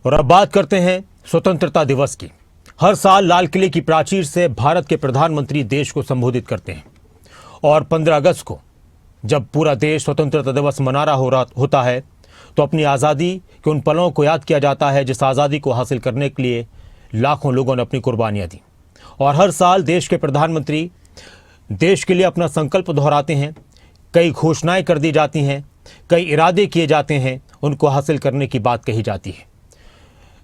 और अब बात करते हैं स्वतंत्रता दिवस की। हर साल लाल किले की प्राचीर से भारत के प्रधानमंत्री देश को संबोधित करते हैं और 15 अगस्त को जब पूरा देश स्वतंत्रता दिवस मना रहा होता है तो अपनी आज़ादी के उन पलों को याद किया जाता है जिस आज़ादी को हासिल करने के लिए लाखों लोगों ने अपनी कुर्बानियां दी। और हर साल देश के प्रधानमंत्री देश के लिए अपना संकल्प दोहराते हैं, कई घोषणाएं कर दी जाती हैं, कई इरादे किए जाते हैं, उनको हासिल करने की बात कही जाती है।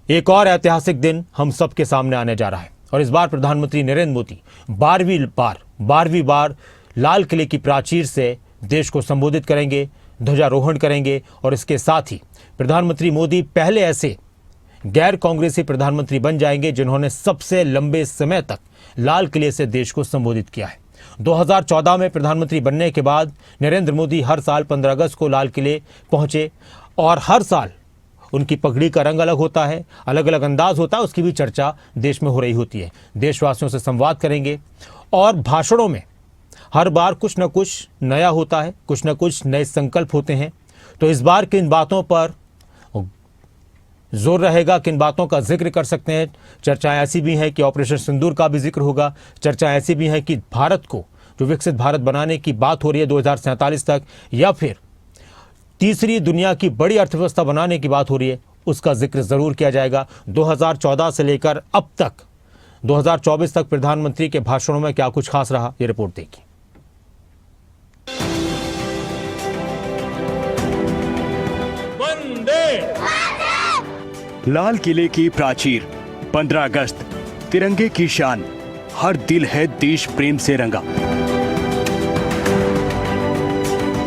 एक और ऐतिहासिक दिन हम सबके सामने आने जा रहा है और इस बार प्रधानमंत्री नरेंद्र मोदी 12वीं बार लाल किले की प्राचीर से देश को संबोधित करेंगे, ध्वजारोहण करेंगे और इसके साथ ही प्रधानमंत्री मोदी पहले ऐसे गैर कांग्रेसी प्रधानमंत्री बन जाएंगे जिन्होंने सबसे लंबे समय तक लाल किले से देश को संबोधित किया है। 2014 में प्रधानमंत्री बनने के बाद नरेंद्र मोदी हर साल 15 अगस्त को लाल किले पहुंचे और हर साल उनकी पगड़ी का रंग अलग होता है, अलग अलग अंदाज होता है, उसकी भी चर्चा देश में हो रही होती है। देशवासियों से संवाद करेंगे और भाषणों में हर बार कुछ न कुछ नया होता है, कुछ न कुछ नए संकल्प होते हैं। तो इस बार किन बातों पर जोर रहेगा, किन बातों का जिक्र कर सकते हैं। चर्चाएं ऐसी भी हैं कि ऑपरेशन सिंदूर का भी जिक्र होगा। चर्चा ऐसी भी है कि भारत को जो विकसित भारत बनाने की बात हो रही है 2047 तक, या फिर तीसरी दुनिया की बड़ी अर्थव्यवस्था बनाने की बात हो रही है, उसका जिक्र जरूर किया जाएगा। 2014 से लेकर अब तक 2024 तक प्रधानमंत्री के भाषणों में क्या कुछ खास रहा, ये रिपोर्ट देखिए। लाल किले की प्राचीर, 15 अगस्त, तिरंगे की शान, हर दिल है देश प्रेम से रंगा।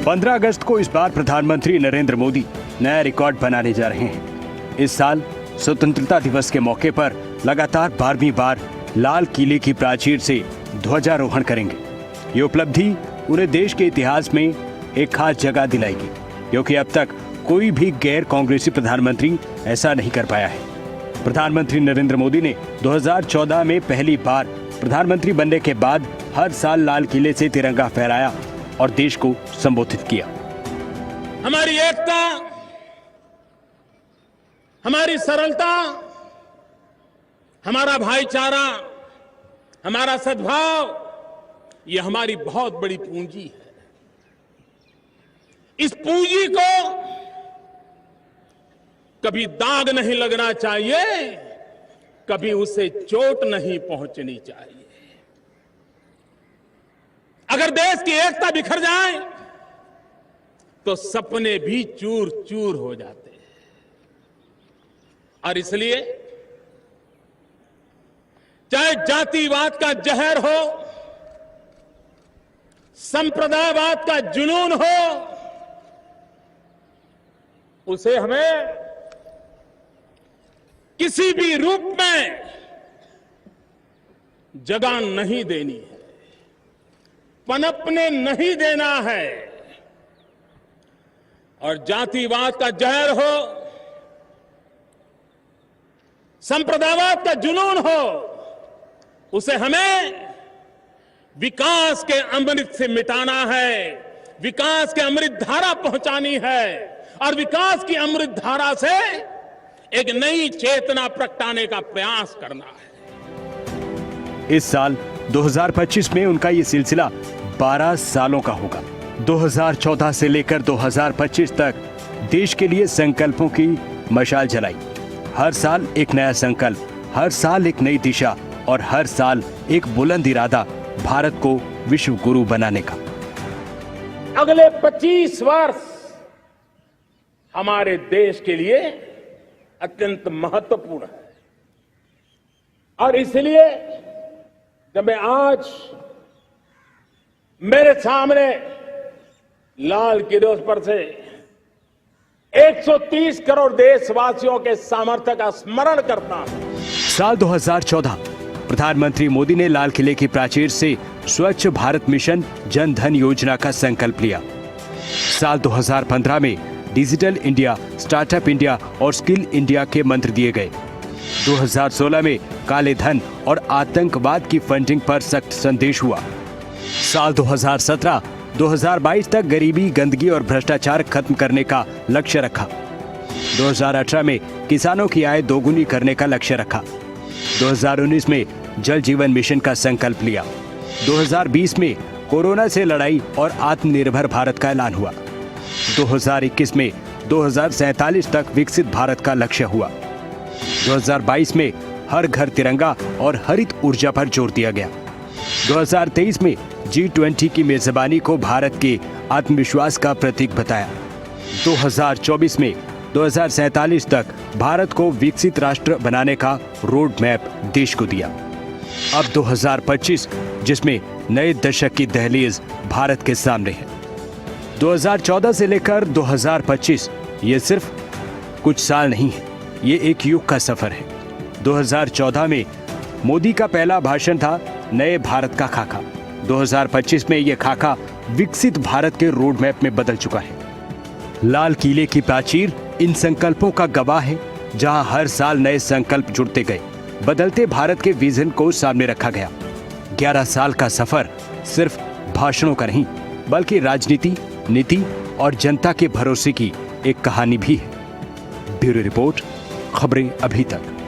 15 अगस्त को इस बार प्रधानमंत्री नरेंद्र मोदी नया रिकॉर्ड बनाने जा रहे हैं। इस साल स्वतंत्रता दिवस के मौके पर लगातार 12वीं बार लाल किले की प्राचीर से ध्वजारोहण करेंगे। ये उपलब्धि उन्हें देश के इतिहास में एक खास जगह दिलाएगी, क्योंकि अब तक कोई भी गैर कांग्रेसी प्रधानमंत्री ऐसा नहीं कर पाया है। प्रधानमंत्री नरेंद्र मोदी ने 2014 में पहली बार प्रधानमंत्री बनने के बाद हर साल लाल किले से तिरंगा फहराया और देश को संबोधित किया। हमारी एकता, हमारी सरलता, हमारा भाईचारा, हमारा सद्भाव, ये हमारी बहुत बड़ी पूंजी है। इस पूंजी को कभी दाग नहीं लगना चाहिए, कभी उसे चोट नहीं पहुंचनी चाहिए। अगर देश की एकता बिखर जाए तो सपने भी चूर चूर हो जाते हैं। और इसलिए चाहे जातिवाद का जहर हो, संप्रदायवाद का जुनून हो, उसे हमें किसी भी रूप में जगह नहीं देनी है, पनपने नहीं देना है। और जातिवाद का जहर हो, संप्रदायवाद का जुनून हो, उसे हमें विकास के अमृत से मिटाना है, विकास के अमृत धारा पहुंचानी है और विकास की अमृत धारा से एक नई चेतना प्रगटाने का प्रयास करना है। इस साल 2025 में उनका ये सिलसिला 12 सालों का होगा। 2014 से लेकर 2025 तक देश के लिए संकल्पों की मशाल जलाई। हर साल एक नया संकल्प, हर साल एक नई दिशा और हर साल एक बुलंद इरादा भारत को विश्व गुरु बनाने का। अगले 25 वर्ष हमारे देश के लिए अत्यंत महत्वपूर्ण है। और इसलिए जब मैं आज मेरे सामने लाल किले पर से 130 करोड़ देशवासियों के सामर्थ्य का स्मरण करता हूं। साल 2014 प्रधानमंत्री मोदी ने लाल किले की प्राचीर से स्वच्छ भारत मिशन जन धन योजना का संकल्प लिया। साल 2015 में डिजिटल इंडिया, स्टार्टअप इंडिया और स्किल इंडिया के मंत्र दिए गए। 2016 में काले धन और आतंकवाद की फंडिंग पर सख्त संदेश हुआ। साल 2017-2022 तक गरीबी, गंदगी और भ्रष्टाचार खत्म करने का लक्ष्य रखा। 2018 में किसानों की आय दोगुनी करने का लक्ष्य रखा। 2019 में जल जीवन मिशन का संकल्प लिया। 2020 में कोरोना से लड़ाई और आत्मनिर्भर भारत का ऐलान हुआ। 2021 में 2047 तक विकसित भारत का लक्ष्य हुआ। 2022 में हर घर तिरंगा और हरित ऊर्जा पर जोर दिया गया। 2023 में G20 की मेजबानी को भारत के आत्मविश्वास का प्रतीक बताया। 2024 में 2047 तक भारत को विकसित राष्ट्र बनाने का रोड मैप देश को दिया। अब 2025 जिसमें नए दशक की दहलीज भारत के सामने है। 2014 से लेकर 2025 ये सिर्फ कुछ साल नहीं है, ये एक युग का सफर है। 2014 में मोदी का पहला भाषण था नए भारत का खाका। 2025 में यह खाका विकसित भारत के रोड मैप में बदल चुका है। लाल किले की प्राचीर इन संकल्पों का गवाह है, जहां हर साल नए संकल्प जुड़ते गए, बदलते भारत के विजन को सामने रखा गया। 11 साल का सफर सिर्फ भाषणों का नहीं, बल्कि राजनीति, नीति और जनता के भरोसे की एक कहानी भी है। ब्यूरो रिपोर्ट, खबरें अभी तक।